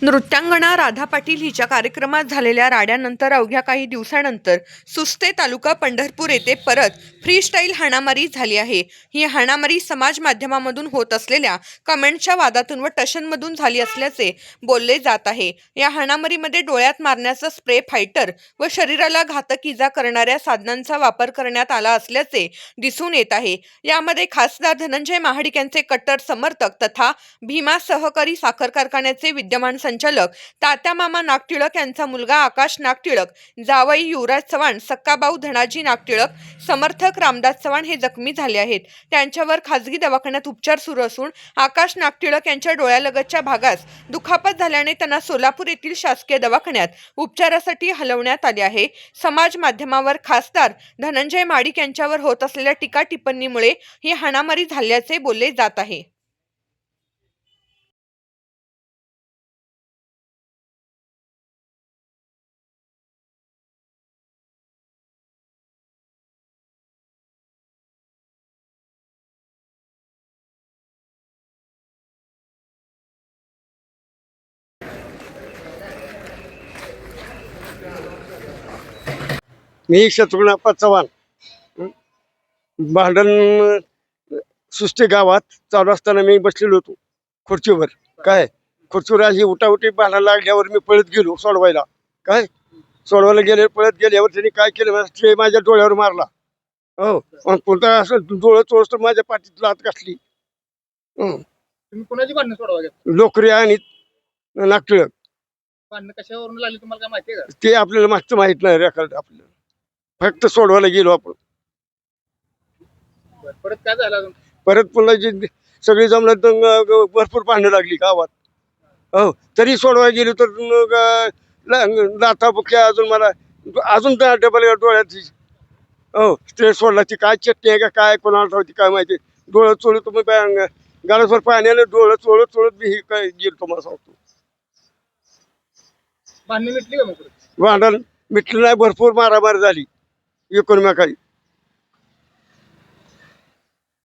नृत्यांगना राधा पाटील हिच्या कार्यक्रमात झालेल्या राड्यानंतर अवघ्या काही दिवसांनंतर सुस्ते तालुका पंढरपूर येथे परत फ्रीस्टाईल हाणामारी झाली आहे. ही हाणामारी समाज माध्यमामधून होत असलेल्या कमेंटच्या वादातून व टशनमधून झाली असल्याचे बोलले जात आहे. या हाणामारीमध्ये डोळ्यात मारण्याचा स्प्रे, फायटर व शरीराला घातक इजा करणाऱ्या साधनांचा वापर करण्यात आला असल्याचे दिसून येत आहे. यामध्ये खासदार धनंजय महाडिक यांचे कट्टर समर्थक तथा भीमा सहकारी साखर कारखान्याचे विद्यमान संचालक तात्या मामा नागटिळक यांचा मुलगा आकाश नागटिळक, जावई युवराज चव्हाण, सक्का भाऊ धनाजी नागटिळक, समर्थक रामदास चव्हाण हे जखमी झाले आहेत. त्यांच्यावर खासगी दवाखान्यात उपचार सुरू असून आकाश नागटिळक यांच्या डोळ्यालगतच्या भागास दुखापत झाल्याने त्यांना सोलापूर येथील शासकीय दवाखान्यात उपचारासाठी हलवण्यात आले आहे. समाज माध्यमावर खासदार धनंजय महाडिक यांच्यावर होत असलेल्या टीका टिप्पणीमुळे ही हाणामारी झाल्याचे बोलले जात आहे. मी शत्रुघ्न चव्हाण. भांडण सुस्ते गावात चालू असताना मी बसलेलो होतो खुर्चीवर. खुर्चीवर अशी उठाउठी भांडण लागल्यावर मी पळत गेलो सोडवायला. पळत गेल्यावर त्यांनी काय केलं, ते माझ्या डोळ्यावर मारला. हो, कोणता असं डोळं चोळस माझ्या पाठीत लात घातली. तुम्ही कोणाची भांडणं सोडवा घेतली? लोकरी आणि नागटिळक. भांडणं कशावरून लागली तुम्हाला काय माहिती आहे का? ते आपल्याला मागचं माहित नाही, रेकॉर्ड आपल्याला फक्त सोडवायला गेलो आपण. परत काय झालं अजून? परत पुन्हा जी सगळी जमलं भरपूर भांडणं लागली गावात. हो, तरी सोडवायला गेलो तर लाथा बुक्या अजून मला अजून डबल डोळ्यात. हो, ते सोडला. ती काय चटणी आहे का काय कोणाला होती काय माहिती. डोळं चोळत तुम्ही गाळसभर पाण्याने डोळं चोळत चोळत मी ही काय गेलो तुम्हाला सांगतो. भांडणी मिटली का मग? भांडण मिटलं नाही, भरपूर मारामारी झाली एकूण काही.